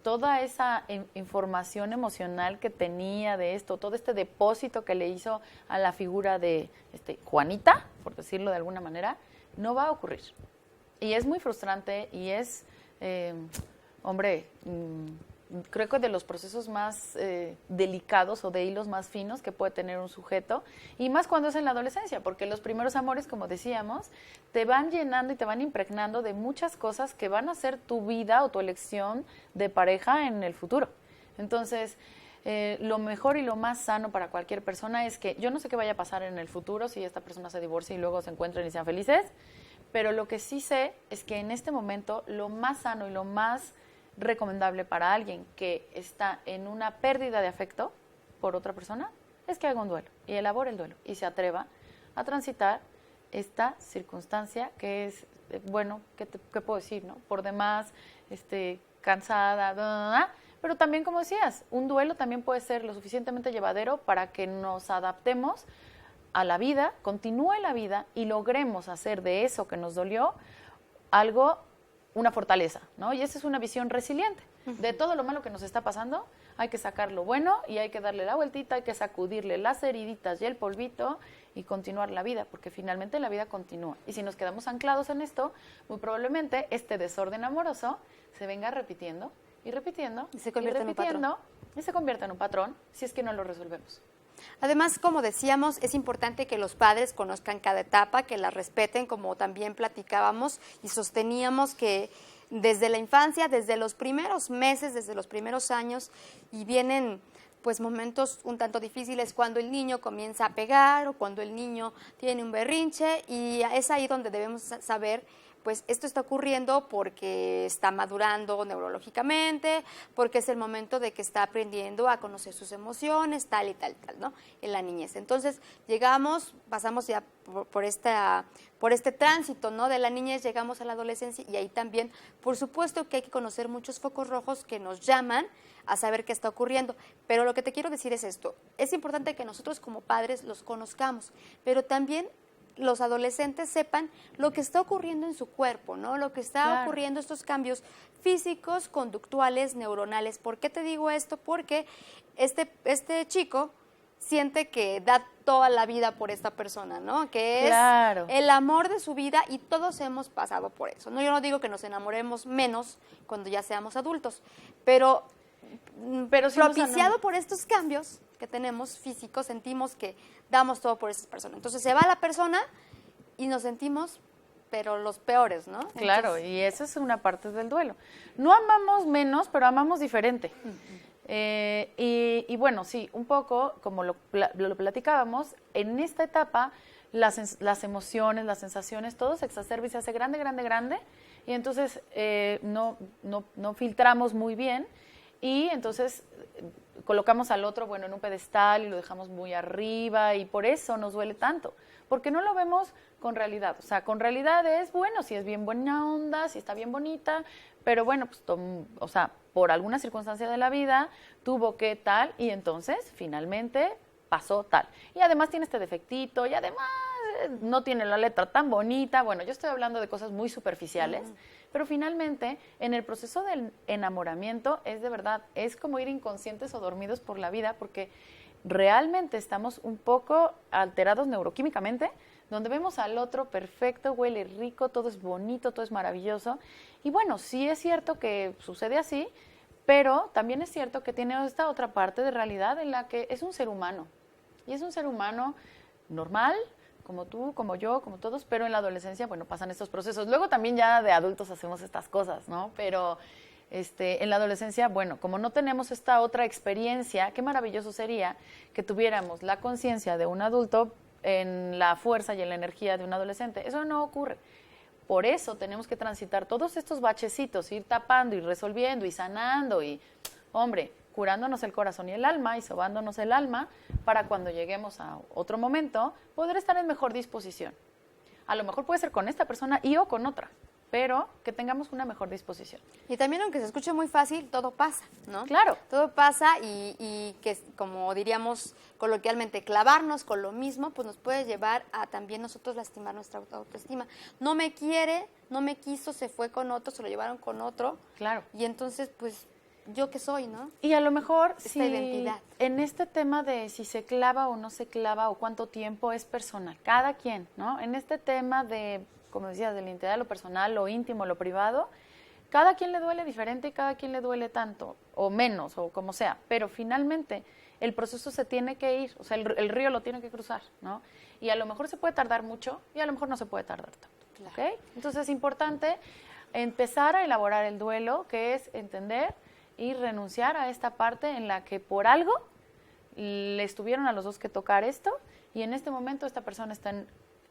toda esa información emocional que tenía de esto, todo este depósito que le hizo a la figura de Juanita, por decirlo de alguna manera, no va a ocurrir. Y es muy frustrante y es, creo que de los procesos más delicados o de hilos más finos que puede tener un sujeto, y más cuando es en la adolescencia, porque los primeros amores, como decíamos, te van llenando y te van impregnando de muchas cosas que van a ser tu vida o tu elección de pareja en el futuro. Entonces, lo mejor y lo más sano para cualquier persona es que yo no sé qué vaya a pasar en el futuro si esta persona se divorcia y luego se encuentren y sean felices, pero lo que sí sé es que en este momento lo más sano y lo más recomendable para alguien que está en una pérdida de afecto por otra persona es que haga un duelo y elabore el duelo y se atreva a transitar esta circunstancia que es, ¿qué puedo decir, no? Por demás, cansada, pero también, como decías, un duelo también puede ser lo suficientemente llevadero para que nos adaptemos a la vida, continúe la vida y logremos hacer de eso que nos dolió algo, una fortaleza, ¿no? Y esa es una visión resiliente. De todo lo malo que nos está pasando, hay que sacar lo bueno y hay que darle la vueltita, hay que sacudirle las heriditas y el polvito y continuar la vida, porque finalmente la vida continúa. Y si nos quedamos anclados en esto, muy probablemente este desorden amoroso se venga repitiendo y repitiendo
y se convierte en un patrón.
Y se convierte en un patrón si es que no lo resolvemos.
Además, como decíamos, es importante que los padres conozcan cada etapa, que la respeten, como también platicábamos y sosteníamos que desde la infancia, desde los primeros meses, desde los primeros años, y vienen pues momentos un tanto difíciles cuando el niño comienza a pegar o cuando el niño tiene un berrinche, y es ahí donde debemos saber pues esto está ocurriendo porque está madurando neurológicamente, porque es el momento de que está aprendiendo a conocer sus emociones, tal y tal, ¿no? En la niñez. Entonces, pasamos ya por este tránsito, ¿no? De la niñez, llegamos a la adolescencia y ahí también, por supuesto que hay que conocer muchos focos rojos que nos llaman a saber qué está ocurriendo. Pero lo que te quiero decir es esto, es importante que nosotros como padres los conozcamos, pero también los adolescentes sepan lo que está ocurriendo en su cuerpo, ¿no? Lo que está ocurriendo, estos cambios físicos, conductuales, neuronales. ¿Por qué te digo esto? Porque este chico siente que da toda la vida por esta persona, ¿no? Que es el amor de su vida y todos hemos pasado por eso, ¿no? Yo no digo que nos enamoremos menos cuando ya seamos adultos, pero si propiciado por estos cambios que tenemos físicos, sentimos que damos todo por esa persona. Entonces se va la persona y nos sentimos, pero los peores, ¿no?
Claro, y esa es una parte del duelo. No amamos menos, pero amamos diferente. Y bueno, sí, un poco, como lo platicábamos, en esta etapa las emociones, las sensaciones, todo se exacerba y se hace grande, grande, grande, y entonces no filtramos muy bien, y entonces colocamos al otro, bueno, en un pedestal y lo dejamos muy arriba, y por eso nos duele tanto, porque no lo vemos con realidad. O sea, con realidad es, bueno, si es bien buena onda, si está bien bonita, pero bueno, pues, o sea, por alguna circunstancia de la vida tuvo que tal, y entonces finalmente pasó tal. Y además tiene este defectito, y además no tiene la letra tan bonita. Bueno, yo estoy hablando de cosas muy superficiales, pero finalmente en el proceso del enamoramiento es de verdad, es como ir inconscientes o dormidos por la vida, porque realmente estamos un poco alterados neuroquímicamente, donde vemos al otro perfecto, huele rico, todo es bonito, todo es maravilloso. Y bueno, sí es cierto que sucede así, pero también es cierto que tiene esta otra parte de realidad en la que es un ser humano. Y es un ser humano normal, como tú, como yo, como todos, pero en la adolescencia, bueno, pasan estos procesos. Luego también ya de adultos hacemos estas cosas, ¿no? Pero en la adolescencia, bueno, como no tenemos esta otra experiencia, qué maravilloso sería que tuviéramos la conciencia de un adulto en la fuerza y en la energía de un adolescente. Eso no ocurre. Por eso tenemos que transitar todos estos bachecitos, ir tapando y resolviendo y sanando y, hombre, curándonos el corazón y el alma y sobándonos el alma para cuando lleguemos a otro momento poder estar en mejor disposición. A lo mejor puede ser con esta persona y o con otra, pero que tengamos una mejor disposición.
Y también, aunque se escuche muy fácil, todo pasa, ¿no?
Claro.
Todo pasa y que, como diríamos coloquialmente, clavarnos con lo mismo, pues nos puede llevar a también nosotros lastimar nuestra autoestima. No me quiere, no me quiso, se fue con otro, se lo llevaron con otro.
Claro.
Y entonces, pues, ¿yo qué soy, no?
Y a lo mejor,
esta identidad.
En este tema de si se clava o no se clava o cuánto tiempo es personal, cada quien, ¿no? En este tema de, como decías, de la identidad, lo personal, lo íntimo, lo privado, cada quien le duele diferente y cada quien le duele tanto o menos o como sea, pero finalmente el proceso se tiene que ir, o sea, el río lo tiene que cruzar, ¿no? Y a lo mejor se puede tardar mucho y a lo mejor no se puede tardar tanto,
claro.
¿ok? Entonces es importante empezar a elaborar el duelo, que es entender y renunciar a esta parte en la que por algo les tuvieron a los dos que tocar esto y en este momento esta persona está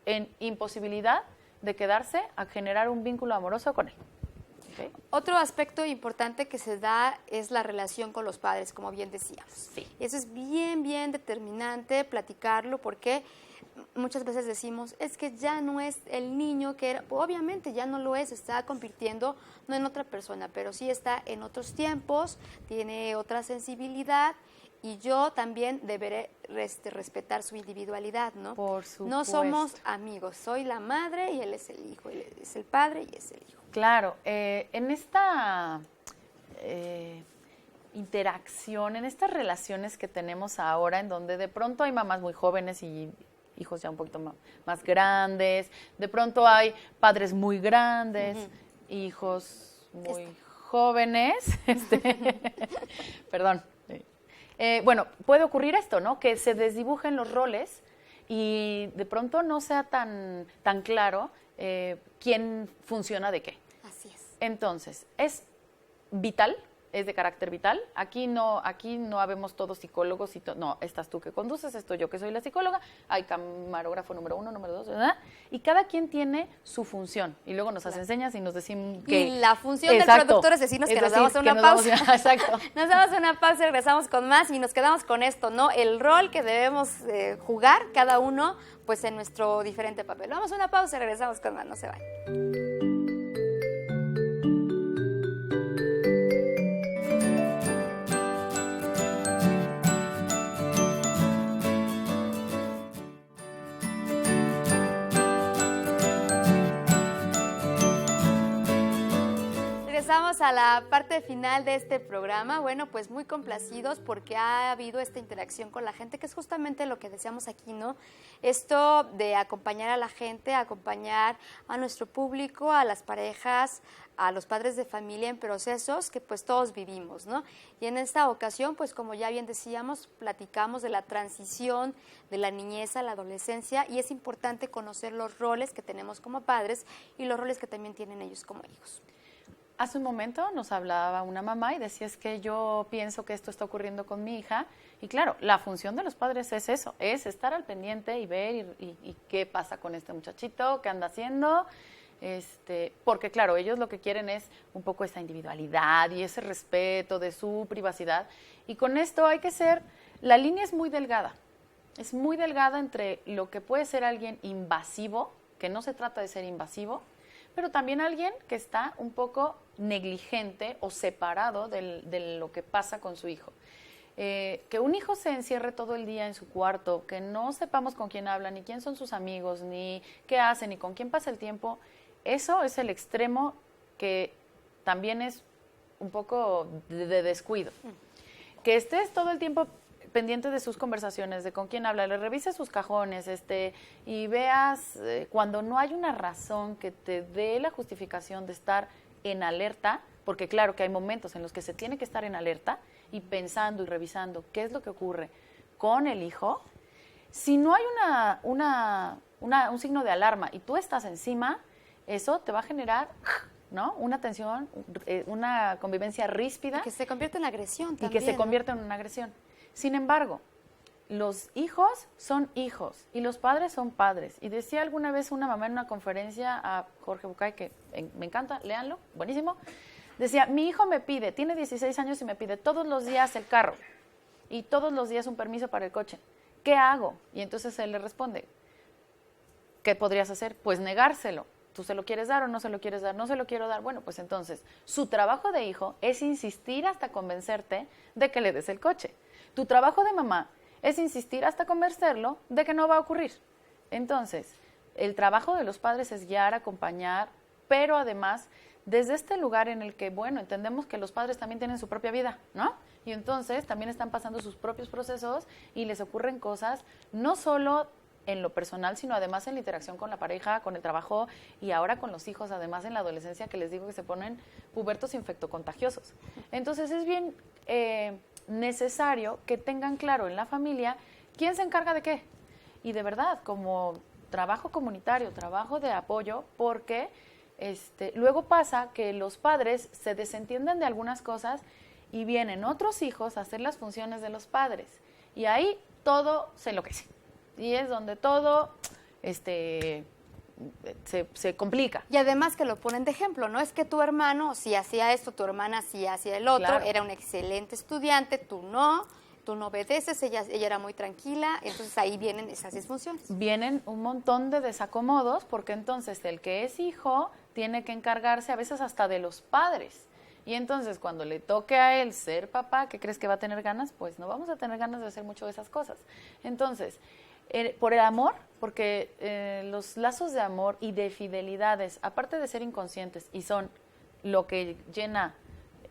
en imposibilidad de quedarse a generar un vínculo amoroso con él. ¿Okay?
Otro aspecto importante que se da es la relación con los padres, como bien decíamos.
Sí.
Eso es bien, bien determinante platicarlo, porque muchas veces decimos, es que ya no es el niño que era. Obviamente ya no lo es, está convirtiendo no en otra persona, pero sí está en otros tiempos, tiene otra sensibilidad, y yo también deberé respetar su individualidad, ¿no?
Por supuesto.
No somos amigos, soy la madre y él es el hijo, él es el padre y es el hijo.
Claro, en esta interacción, en estas relaciones que tenemos ahora, en donde de pronto hay mamás muy jóvenes y hijos ya un poquito más grandes, de pronto hay padres muy grandes, hijos muy jóvenes, perdón. Bueno, puede ocurrir esto, ¿no? Que se desdibujen los roles y de pronto no sea tan claro quién funciona de qué.
Así es.
Entonces, es vital, es de carácter vital. Aquí no habemos todos psicólogos, no, estás tú que conduces, estoy yo que soy la psicóloga, hay camarógrafo número 1, número 2, ¿verdad? Y cada quien tiene su función. Y luego nos hace señas y nos decimos que...
Y la función del productor es decirnos que nos damos una pausa.
Exacto.
Nos damos una pausa y regresamos con más y nos quedamos con esto, ¿no? El rol que debemos jugar cada uno, pues en nuestro diferente papel. Vamos a una pausa y regresamos con más, no se vayan. Regresamos a la parte final de este programa. Bueno, pues muy complacidos porque ha habido esta interacción con la gente, que es justamente lo que deseamos aquí, ¿no? Esto de acompañar a la gente, acompañar a nuestro público, a las parejas, a los padres de familia en procesos que pues todos vivimos, ¿no? Y en esta ocasión, pues como ya bien decíamos, platicamos de la transición de la niñez a la adolescencia y es importante conocer los roles que tenemos como padres y los roles que también tienen ellos como hijos.
Hace un momento nos hablaba una mamá y decía, es que yo pienso que esto está ocurriendo con mi hija. Y claro, la función de los padres es eso, es estar al pendiente y ver y qué pasa con este muchachito, qué anda haciendo. Porque claro, ellos lo que quieren es un poco esa individualidad y ese respeto de su privacidad. Y con esto la línea es muy delgada entre lo que puede ser alguien invasivo, que no se trata de ser invasivo, pero también alguien que está un poco negligente o separado de lo que pasa con su hijo. Que un hijo se encierre todo el día en su cuarto, que no sepamos con quién habla, ni quién son sus amigos, ni qué hacen, ni con quién pasa el tiempo, eso es el extremo que también es un poco de descuido. Que estés todo el tiempo pendiente de sus conversaciones, de con quién habla, le revises sus cajones, y veas cuando no hay una razón que te dé la justificación de estar en alerta, porque claro que hay momentos en los que se tiene que estar en alerta y pensando y revisando qué es lo que ocurre con el hijo. Si no hay un signo de alarma y tú estás encima, eso te va a generar, ¿no?, una tensión, una convivencia ríspida.
Y que se convierte en agresión también.
Y que se convierte en una agresión. Sin embargo, los hijos son hijos y los padres son padres. Y decía alguna vez una mamá en una conferencia a Jorge Bucay, que me encanta, léanlo, buenísimo. Decía, mi hijo tiene 16 años y me pide todos los días el carro y todos los días un permiso para el coche. ¿Qué hago? Y entonces él le responde, ¿qué podrías hacer? Pues negárselo. ¿Tú se lo quieres dar o no se lo quieres dar? No se lo quiero dar. Bueno, pues entonces, su trabajo de hijo es insistir hasta convencerte de que le des el coche. Tu trabajo de mamá es insistir hasta convencerlo de que no va a ocurrir. Entonces, el trabajo de los padres es guiar, acompañar, pero además, desde este lugar en el que, bueno, entendemos que los padres también tienen su propia vida, ¿no? Y entonces también están pasando sus propios procesos y les ocurren cosas, no solo en lo personal, sino además en la interacción con la pareja, con el trabajo y ahora con los hijos, además en la adolescencia, que les digo que se ponen pubertos infectocontagiosos. Entonces es bien necesario que tengan claro en la familia quién se encarga de qué. Y de verdad, como trabajo comunitario, trabajo de apoyo, porque luego pasa que los padres se desentienden de algunas cosas y vienen otros hijos a hacer las funciones de los padres. Y ahí todo se enloquece. Y es donde todo se complica.
Y además que lo ponen de ejemplo, ¿no? Es que tu hermano sí hacía esto, tu hermana sí hacía el otro, claro. Era un excelente estudiante, tú no obedeces, ella era muy tranquila, entonces ahí vienen esas disfunciones.
Vienen un montón de desacomodos, porque entonces el que es hijo tiene que encargarse a veces hasta de los padres. Y entonces cuando le toque a él ser papá, ¿qué crees que va a tener ganas? Pues no vamos a tener ganas de hacer mucho de esas cosas. Entonces, por el amor, porque los lazos de amor y de fidelidades, aparte de ser inconscientes y son lo que llena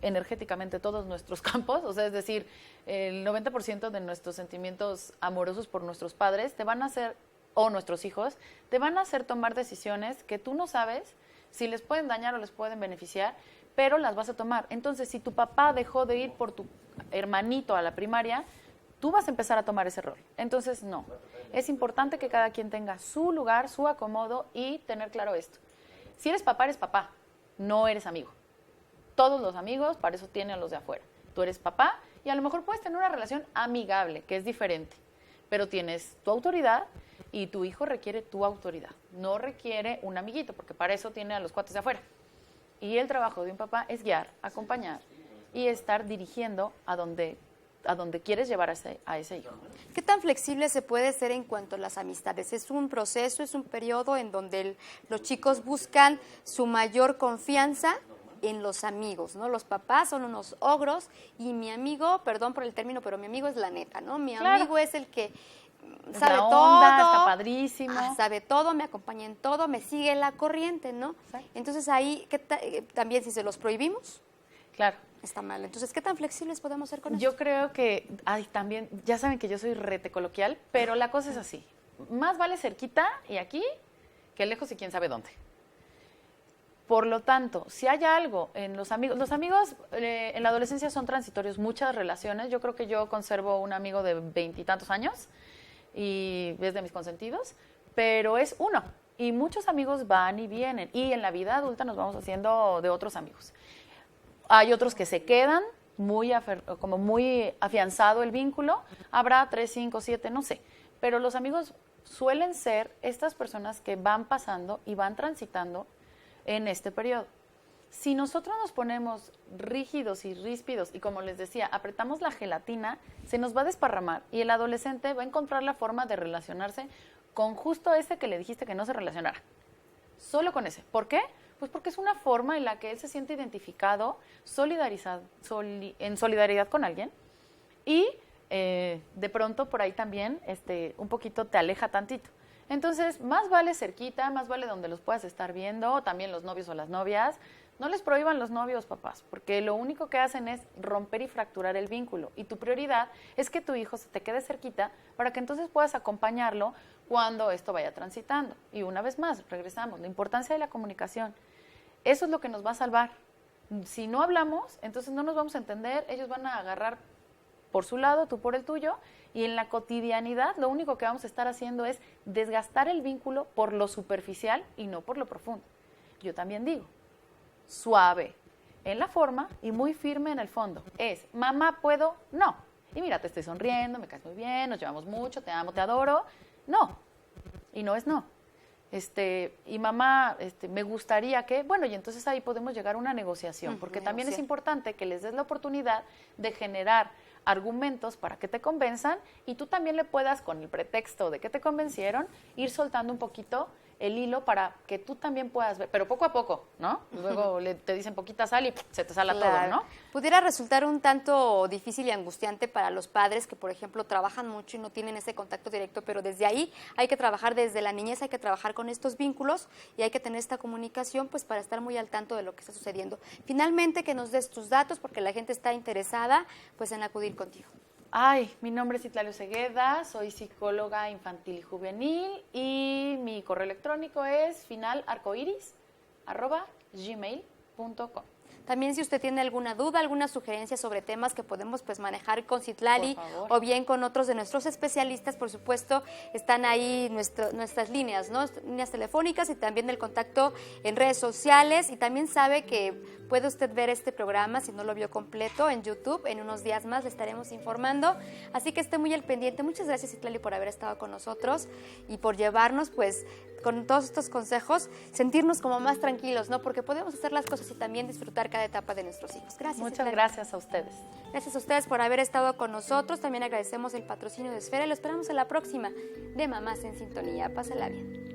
energéticamente todos nuestros campos, o sea, es decir, el 90% de nuestros sentimientos amorosos por nuestros padres te van a hacer, o nuestros hijos, te van a hacer tomar decisiones que tú no sabes si les pueden dañar o les pueden beneficiar, pero las vas a tomar. Entonces, si tu papá dejó de ir por tu hermanito a la primaria, tú vas a empezar a tomar ese rol. Entonces, no. Es importante que cada quien tenga su lugar, su acomodo y tener claro esto. Si eres papá, no eres amigo. Todos los amigos, para eso tienen a los de afuera. Tú eres papá y a lo mejor puedes tener una relación amigable, que es diferente, pero tienes tu autoridad y tu hijo requiere tu autoridad. No requiere un amiguito, porque para eso tiene a los cuates de afuera. Y el trabajo de un papá es guiar, acompañar y estar dirigiendo a donde quieres llevar a ese hijo.
¿Qué tan flexible se puede ser en cuanto a las amistades? Es un proceso, es un periodo en donde los chicos buscan su mayor confianza en los amigos, ¿no? Los papás son unos ogros y mi amigo, perdón por el término, pero mi amigo es la neta, ¿no? Mi amigo es el que sabe todo,
está padrísimo.
Sabe todo, me acompaña en todo, me sigue la corriente, ¿no? Sí. Entonces ahí, también si se los prohibimos,
claro,
está mal. Entonces, ¿qué tan flexibles podemos ser con eso?
Yo creo que, también, ya saben que yo soy rete coloquial, pero la cosa es así. Más vale cerquita y aquí que lejos y quién sabe dónde. Por lo tanto, si hay algo en los amigos en la adolescencia son transitorios, muchas relaciones. Yo creo que yo conservo un amigo de 20 y tantos años y es de mis consentidos, pero es uno. Y muchos amigos van y vienen. Y en la vida adulta nos vamos haciendo de otros amigos. Hay otros que se quedan, como muy afianzado el vínculo. Habrá 3, 5, 7, no sé. Pero los amigos suelen ser estas personas que van pasando y van transitando en este periodo. Si nosotros nos ponemos rígidos y ríspidos y, como les decía, apretamos la gelatina, se nos va a desparramar y el adolescente va a encontrar la forma de relacionarse con justo ese que le dijiste que no se relacionara. Solo con ese. ¿Por qué? Pues porque es una forma en la que él se siente identificado, en solidaridad con alguien y de pronto por ahí también un poquito te aleja tantito. Entonces, más vale cerquita, más vale donde los puedas estar viendo, también los novios o las novias. No les prohíban los novios, papás, porque lo único que hacen es romper y fracturar el vínculo. Y tu prioridad es que tu hijo se te quede cerquita para que entonces puedas acompañarlo cuando esto vaya transitando. Y una vez más, regresamos, la importancia de la comunicación. Eso es lo que nos va a salvar. Si no hablamos, entonces no nos vamos a entender, ellos van a agarrar por su lado, tú por el tuyo, y en la cotidianidad lo único que vamos a estar haciendo es desgastar el vínculo por lo superficial y no por lo profundo. Yo también digo, suave en la forma y muy firme en el fondo. Es, mamá, ¿puedo? No. Y mira, te estoy sonriendo, me caes muy bien, nos llevamos mucho, te amo, te adoro. No. Y no es no. Y mamá, me gustaría que, bueno, y entonces ahí podemos llegar a una negociación, porque también es importante que les des la oportunidad de generar argumentos para que te convenzan y tú también le puedas, con el pretexto de que te convencieron, ir soltando un poquito el hilo para que tú también puedas ver, pero poco a poco, ¿no? Luego te dicen poquita sal y se te sala todo, ¿no?
Pudiera resultar un tanto difícil y angustiante para los padres que, por ejemplo, trabajan mucho y no tienen ese contacto directo, pero desde ahí hay que trabajar, desde la niñez hay que trabajar con estos vínculos y hay que tener esta comunicación pues para estar muy al tanto de lo que está sucediendo. Finalmente, que nos des tus datos porque la gente está interesada pues en acudir contigo.
Ay, mi nombre es Citlali Osegueda, soy psicóloga infantil y juvenil y mi correo electrónico es finalarcoiris@gmail.com.
También si usted tiene alguna duda, alguna sugerencia sobre temas que podemos pues manejar con Citlali o bien con otros de nuestros especialistas, por supuesto, están ahí nuestras líneas, ¿no? Líneas telefónicas y también el contacto en redes sociales y también sabe que puede usted ver este programa, si no lo vio completo, en YouTube. En unos días más le estaremos informando, así que esté muy al pendiente. Muchas gracias, Citlali, por haber estado con nosotros y por llevarnos pues con todos estos consejos, sentirnos como más tranquilos, ¿no? Porque podemos hacer las cosas y también disfrutar cada etapa de nuestros hijos. Gracias.
Muchas gracias a ustedes.
Gracias a ustedes por haber estado con nosotros. También agradecemos el patrocinio de Esfera y lo esperamos en la próxima de Mamás en Sintonía. Pásala bien.